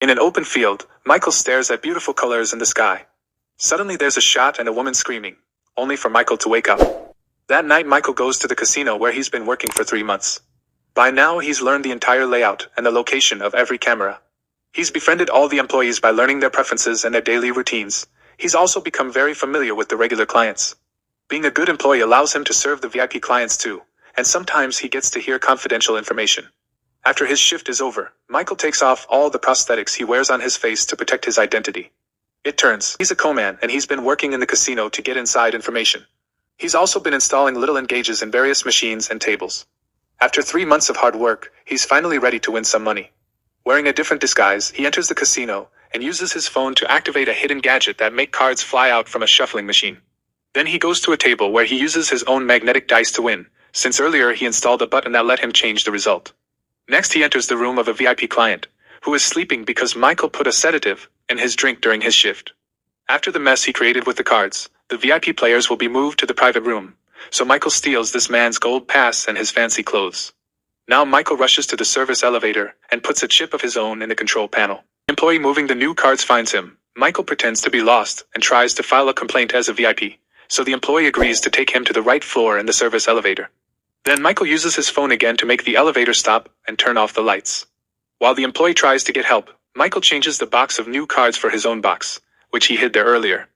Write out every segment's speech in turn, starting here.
In an open field, Michael stares at beautiful colors in the sky. Suddenly there's a shot and a woman screaming, only for Michael to wake up. That night Michael goes to the casino where he's been working for 3 months. By now he's learned the entire layout and the location of every camera. He's befriended all the employees by learning their preferences and their daily routines. He's also become very familiar with the regular clients. Being a good employee allows him to serve the VIP clients too, and sometimes he gets to hear confidential information. After his shift is over, Michael takes off all the prosthetics he wears on his face to protect his identity. It turns, he's a co-man and he's been working in the casino to get inside information. He's also been installing little engages in various machines and tables. After 3 months of hard work, he's finally ready to win some money. Wearing a different disguise, he enters the casino and uses his phone to activate a hidden gadget that makes cards fly out from a shuffling machine. Then he goes to a table where he uses his own magnetic dice to win, since earlier he installed a button that let him change the result. Next he enters the room of a VIP client, who is sleeping because Michael put a sedative in his drink during his shift. After the mess he created with the cards, the VIP players will be moved to the private room, so Michael steals this man's gold pass and his fancy clothes. Now Michael rushes to the service elevator and puts a chip of his own in the control panel. The employee moving the new cards finds him. Michael pretends to be lost and tries to file a complaint as a VIP, so the employee agrees to take him to the right floor in the service elevator. Then Michael uses his phone again to make the elevator stop and turn off the lights. While the employee tries to get help, Michael changes the box of new cards for his own box, which he hid there earlier.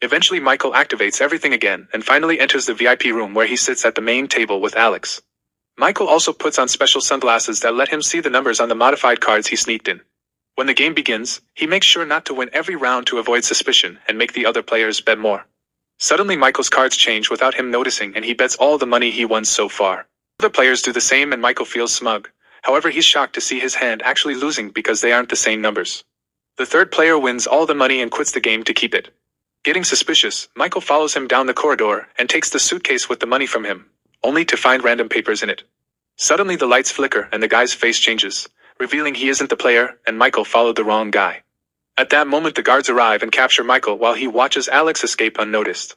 Eventually Michael activates everything again and finally enters the VIP room where he sits at the main table with Alex. Michael also puts on special sunglasses that let him see the numbers on the modified cards he sneaked in. When the game begins, he makes sure not to win every round to avoid suspicion and make the other players bet more. Suddenly Michael's cards change without him noticing and he bets all the money he won so far. Other players do the same and Michael feels smug. However, he's shocked to see his hand actually losing because they aren't the same numbers. The third player wins all the money and quits the game to keep it. Getting suspicious, Michael follows him down the corridor and takes the suitcase with the money from him, only to find random papers in it. Suddenly the lights flicker and the guy's face changes, revealing he isn't the player and Michael followed the wrong guy. At that moment the guards arrive and capture Michael while he watches Alex escape unnoticed.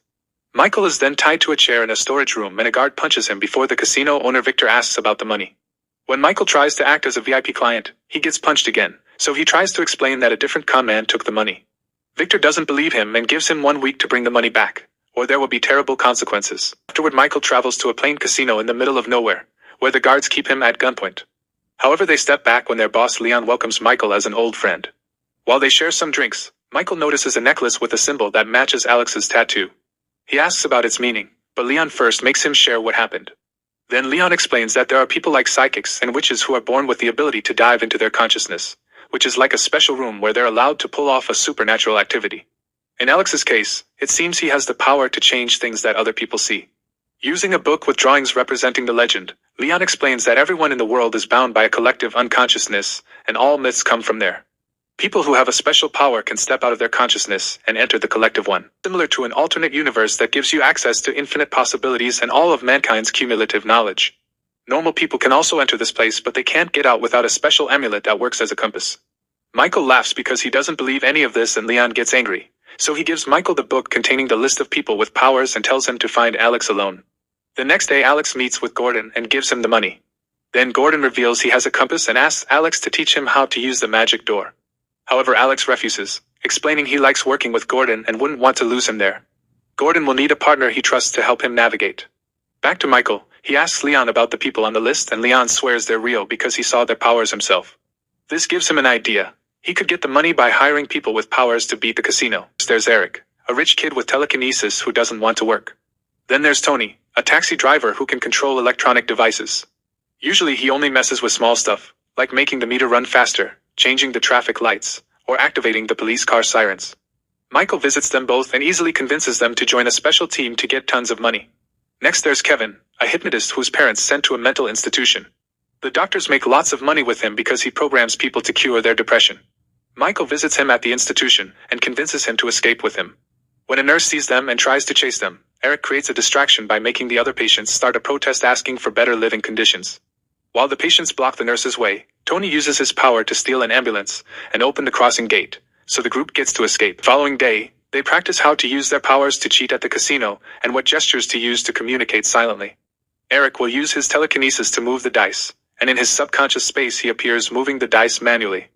Michael is then tied to a chair in a storage room and a guard punches him before the casino owner Victor asks about the money. When Michael tries to act as a VIP client, he gets punched again, so he tries to explain that a different con man took the money. Victor doesn't believe him and gives him 1 week to bring the money back, or there will be terrible consequences. Afterward Michael travels to a plain casino in the middle of nowhere, where the guards keep him at gunpoint. However, they step back when their boss Leon welcomes Michael as an old friend. While they share some drinks, Michael notices a necklace with a symbol that matches Alex's tattoo. He asks about its meaning, but Leon first makes him share what happened. Then Leon explains that there are people like psychics and witches who are born with the ability to dive into their consciousness, which is like a special room where they're allowed to pull off a supernatural activity. In Alex's case, it seems he has the power to change things that other people see. Using a book with drawings representing the legend, Leon explains that everyone in the world is bound by a collective unconsciousness, and all myths come from there. People who have a special power can step out of their consciousness and enter the collective one, similar to an alternate universe that gives you access to infinite possibilities and all of mankind's cumulative knowledge. Normal people can also enter this place, but they can't get out without a special amulet that works as a compass. Michael laughs because he doesn't believe any of this and Leon gets angry, so he gives Michael the book containing the list of people with powers and tells him to find Alex alone. The next day Alex meets with Gordon and gives him the money. Then Gordon reveals he has a compass and asks Alex to teach him how to use the magic door. However, Alex refuses, explaining he likes working with Gordon and wouldn't want to lose him there. Gordon will need a partner he trusts to help him navigate. Back to Michael, he asks Leon about the people on the list and Leon swears they're real because he saw their powers himself. This gives him an idea. He could get the money by hiring people with powers to beat the casino. There's Eric, a rich kid with telekinesis who doesn't want to work. Then there's Tony, a taxi driver who can control electronic devices. Usually he only messes with small stuff, like making the meter run faster, changing the traffic lights, or activating the police car sirens. Michael visits them both and easily convinces them to join a special team to get tons of money. Next there's Kevin, a hypnotist whose parents sent to a mental institution. The doctors make lots of money with him because he programs people to cure their depression. Michael visits him at the institution and convinces him to escape with him. When a nurse sees them and tries to chase them, Eric creates a distraction by making the other patients start a protest asking for better living conditions. While the patients block the nurse's way, Tony uses his power to steal an ambulance and open the crossing gate, so the group gets to escape. The following day, they practice how to use their powers to cheat at the casino and what gestures to use to communicate silently. Eric will use his telekinesis to move the dice, and in his subconscious space he appears moving the dice manually.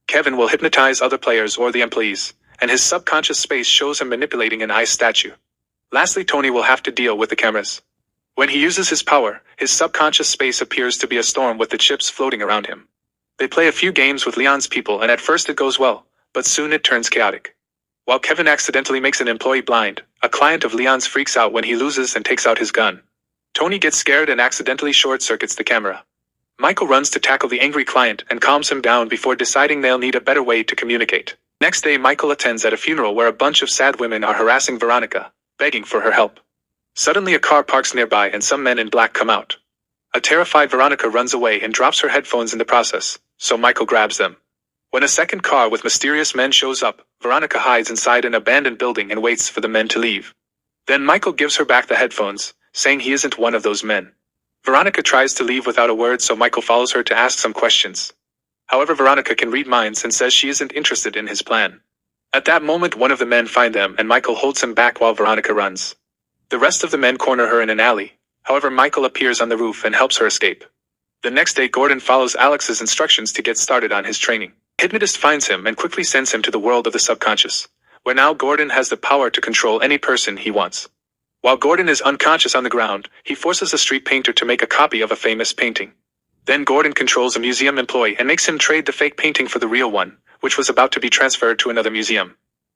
Kevin will hypnotize other players or the employees, and his subconscious space shows him manipulating an ice statue. Lastly, Tony will have to deal with the cameras. When he uses his power, his subconscious space appears to be a storm with the chips floating around him. They play a few games with Leon's people and at first it goes well, but soon it turns chaotic. While Kevin accidentally makes an employee blind, a client of Leon's freaks out when he loses and takes out his gun. Tony gets scared and accidentally short-circuits the camera. Michael runs to tackle the angry client and calms him down before deciding they'll need a better way to communicate. Next day, Michael attends at a funeral where a bunch of sad women are harassing Veronica, begging for her help. Suddenly a car parks nearby and some men in black come out. A terrified Veronica runs away and drops her headphones in the process, so Michael grabs them. When a second car with mysterious men shows up, Veronica hides inside an abandoned building and waits for the men to leave. Then Michael gives her back the headphones, saying he isn't one of those men. Veronica tries to leave without a word, so Michael follows her to ask some questions. However, Veronica can read minds and says she isn't interested in his plan. At that moment, one of the men finds them and Michael holds him back while Veronica runs. The rest of the men corner her in an alley. However, Michael appears on the roof and helps her escape. The next day, Gordon follows Alex's instructions to get started on his training. Hypnotist finds him and quickly sends him to the world of the subconscious, where now Gordon has the power to control any person he wants. While Gordon is unconscious on the ground, he forces a street painter to make a copy of a famous painting. Then Gordon controls a museum employee and makes him trade the fake painting for the real one, which was about to be transferred to another museum.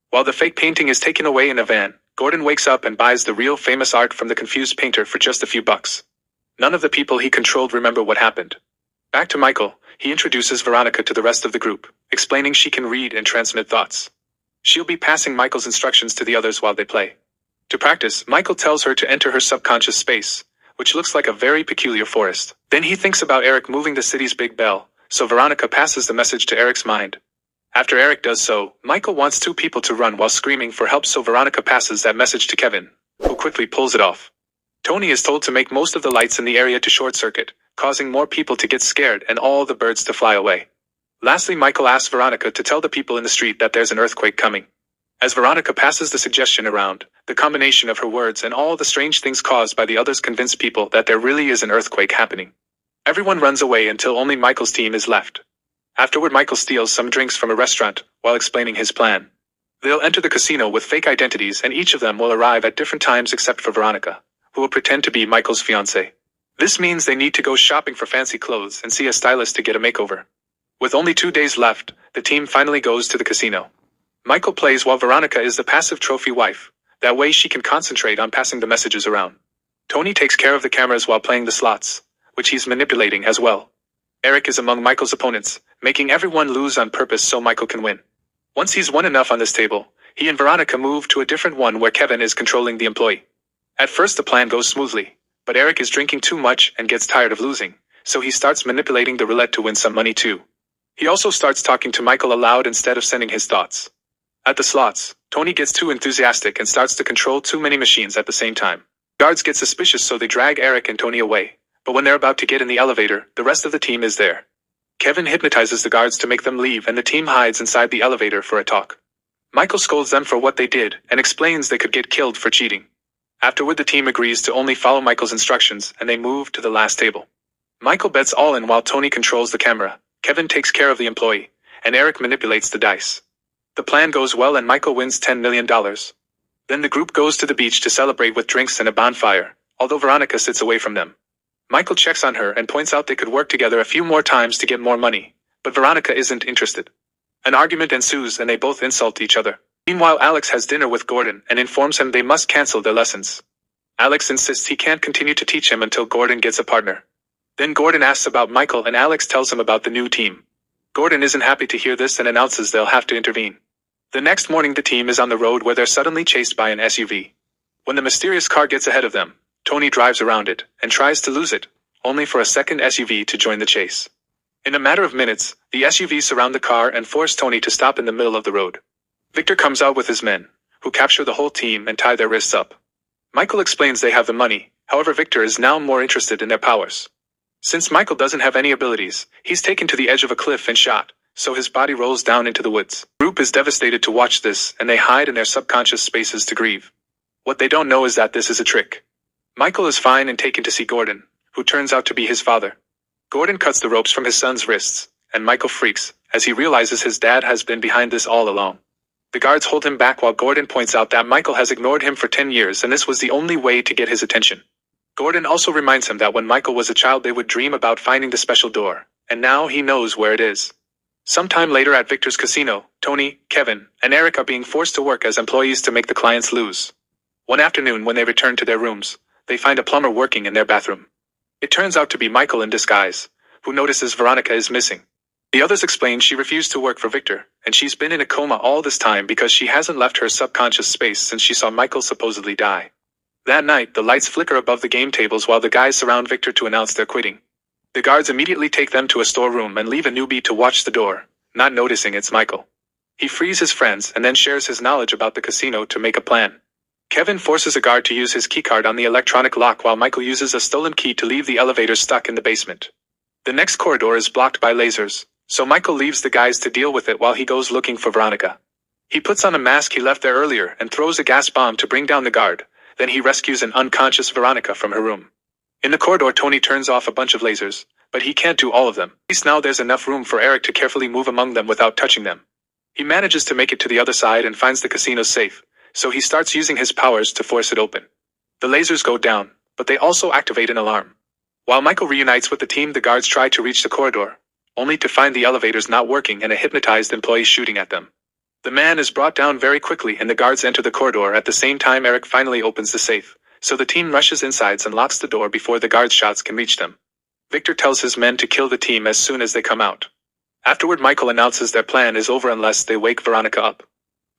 While the fake painting is taken away in a van, Gordon wakes up and buys the real famous art from the confused painter for just a few bucks. None of the people he controlled remember what happened. Back to Michael, he introduces Veronica to the rest of the group, explaining she can read and transmit thoughts. She'll be passing Michael's instructions to the others while they play. To practice, Michael tells her to enter her subconscious space, which looks like a very peculiar forest. Then he thinks about Eric moving the city's big bell, so Veronica passes the message to Eric's mind. After Eric does so, Michael wants two people to run while screaming for help, so Veronica passes that message to Kevin, who quickly pulls it off. Tony is told to make most of the lights in the area to short-circuit, causing more people to get scared and all the birds to fly away. Lastly, Michael asks Veronica to tell the people in the street that there's an earthquake coming. As Veronica passes the suggestion around, the combination of her words and all the strange things caused by the others convince people that there really is an earthquake happening. Everyone runs away until only Michael's team is left. Afterward, Michael steals some drinks from a restaurant while explaining his plan. They'll enter the casino with fake identities and each of them will arrive at different times except for Veronica, who will pretend to be Michael's fiancée. This means they need to go shopping for fancy clothes and see a stylist to get a makeover. With only 2 days left, the team finally goes to the casino. Michael plays while Veronica is the passive trophy wife. That way she can concentrate on passing the messages around. Tony takes care of the cameras while playing the slots, which he's manipulating as well. Eric is among Michael's opponents, making everyone lose on purpose so Michael can win. Once he's won enough on this table, he and Veronica move to a different one where Kevin is controlling the employee. At first the plan goes smoothly, but Eric is drinking too much and gets tired of losing, so he starts manipulating the roulette to win some money too. He also starts talking to Michael aloud instead of sending his thoughts. At the slots, Tony gets too enthusiastic and starts to control too many machines at the same time. Guards get suspicious, so they drag Eric and Tony away, but when they're about to get in the elevator, the rest of the team is there. Kevin hypnotizes the guards to make them leave and the team hides inside the elevator for a talk. Michael scolds them for what they did and explains they could get killed for cheating. Afterward, the team agrees to only follow Michael's instructions and they move to the last table. Michael bets all in while Tony controls the camera, Kevin takes care of the employee, and Eric manipulates the dice. The plan goes well and Michael wins $10 million. Then the group goes to the beach to celebrate with drinks and a bonfire, although Veronica sits away from them. Michael checks on her and points out they could work together a few more times to get more money, but Veronica isn't interested. An argument ensues and they both insult each other. Meanwhile, Alex has dinner with Gordon and informs him they must cancel their lessons. Alex insists he can't continue to teach him until Gordon gets a partner. Then Gordon asks about Michael and Alex tells him about the new team. Gordon isn't happy to hear this and announces they'll have to intervene. The next morning the team is on the road where they're suddenly chased by an SUV. When the mysterious car gets ahead of them, Tony drives around it and tries to lose it, only for a second SUV to join the chase. In a matter of minutes, the SUVs surround the car and force Tony to stop in the middle of the road. Victor comes out with his men, who capture the whole team and tie their wrists up. Michael explains they have the money, however Victor is now more interested in their powers. Since Michael doesn't have any abilities, he's taken to the edge of a cliff and shot, so his body rolls down into the woods. The group is devastated to watch this and they hide in their subconscious spaces to grieve. What they don't know is that this is a trick. Michael is fine and taken to see Gordon, who turns out to be his father. Gordon cuts the ropes from his son's wrists, and Michael freaks as he realizes his dad has been behind this all along. The guards hold him back while Gordon points out that Michael has ignored him for 10 years and this was the only way to get his attention. Gordon also reminds him that when Michael was a child they would dream about finding the special door, and now he knows where it is. Sometime later at Victor's casino, Tony, Kevin, and Eric are being forced to work as employees to make the clients lose. One afternoon when they return to their rooms, they find a plumber working in their bathroom. It turns out to be Michael in disguise, who notices Veronica is missing. The others explain she refused to work for Victor, and she's been in a coma all this time because she hasn't left her subconscious space since she saw Michael supposedly die. That night, the lights flicker above the game tables while the guys surround Victor to announce they're quitting. The guards immediately take them to a storeroom and leave a newbie to watch the door, not noticing it's Michael. He frees his friends and then shares his knowledge about the casino to make a plan. Kevin forces a guard to use his keycard on the electronic lock while Michael uses a stolen key to leave the elevator stuck in the basement. The next corridor is blocked by lasers, so Michael leaves the guys to deal with it while he goes looking for Veronica. He puts on a mask he left there earlier and throws a gas bomb to bring down the guard, then he rescues an unconscious Veronica from her room. In the corridor, Tony turns off a bunch of lasers, but he can't do all of them. At least now there's enough room for Eric to carefully move among them without touching them. He manages to make it to the other side and finds the casino safe, so he starts using his powers to force it open. The lasers go down, but they also activate an alarm. While Michael reunites with the team, the guards try to reach the corridor, only to find the elevators not working and a hypnotized employee shooting at them. The man is brought down very quickly and the guards enter the corridor at the same time Eric finally opens the safe, so the team rushes inside and locks the door before the guards' shots can reach them. Victor tells his men to kill the team as soon as they come out. Afterward, Michael announces their plan is over unless they wake Veronica up.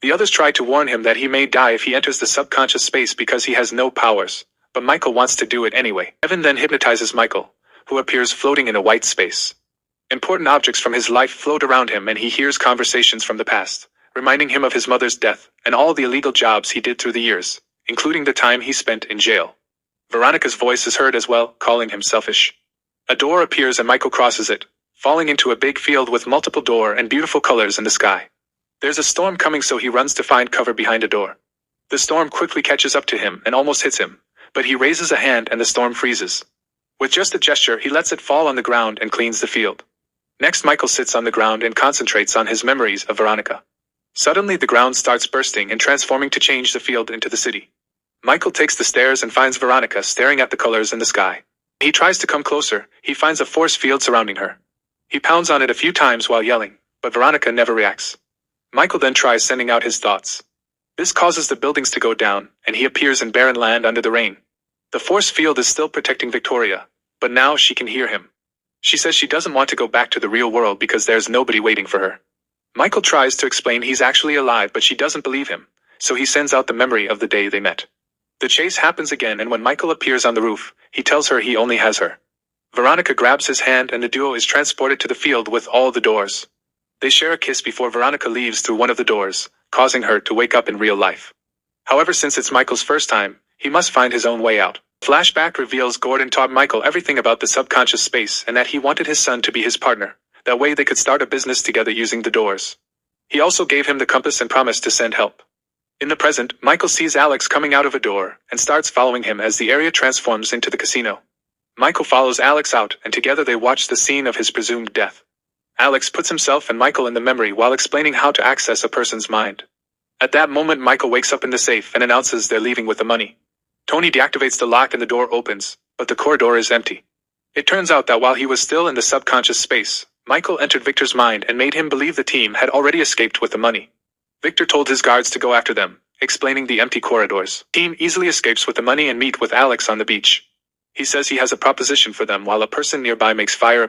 The others try to warn him that he may die if he enters the subconscious space because he has no powers, but Michael wants to do it anyway. Kevin then hypnotizes Michael, who appears floating in a white space. Important objects from his life float around him and he hears conversations from the past, reminding him of his mother's death and all the illegal jobs he did through the years, including the time he spent in jail. Veronica's voice is heard as well, calling him selfish. A door appears and Michael crosses it, falling into a big field with multiple doors and beautiful colors in the sky. There's a storm coming, so he runs to find cover behind a door. The storm quickly catches up to him and almost hits him, but he raises a hand and the storm freezes. With just a gesture, he lets it fall on the ground and cleans the field. Next, Michael sits on the ground and concentrates on his memories of Veronica. Suddenly, the ground starts bursting and transforming to change the field into the city. Michael takes the stairs and finds Veronica staring at the colors in the sky. He tries to come closer. He finds a force field surrounding her. He pounds on it a few times while yelling, but Veronica never reacts. Michael then tries sending out his thoughts. This causes the buildings to go down, and he appears in barren land under the rain. The force field is still protecting Victoria, but now she can hear him. She says she doesn't want to go back to the real world because there's nobody waiting for her. Michael tries to explain he's actually alive, but she doesn't believe him, so he sends out the memory of the day they met. The chase happens again, and when Michael appears on the roof, he tells her he only has her. Veronica grabs his hand and the duo is transported to the field with all the doors. They share a kiss before Veronica leaves through one of the doors, causing her to wake up in real life. However, since it's Michael's first time, he must find his own way out. Flashback reveals Gordon taught Michael everything about the subconscious space and that he wanted his son to be his partner. That way they could start a business together using the doors. He also gave him the compass and promised to send help. In the present, Michael sees Alex coming out of a door and starts following him as the area transforms into the casino. Michael follows Alex out and together they watch the scene of his presumed death. Alex puts himself and Michael in the memory while explaining how to access a person's mind. At that moment, Michael wakes up in the safe and announces they're leaving with the money. Tony deactivates the lock and the door opens, but the corridor is empty. It turns out that while he was still in the subconscious space, Michael entered Victor's mind and made him believe the team had already escaped with the money. Victor told his guards to go after them, explaining the empty corridors. The team easily escapes with the money and meet with Alex on the beach. He says he has a proposition for them while a person nearby makes fire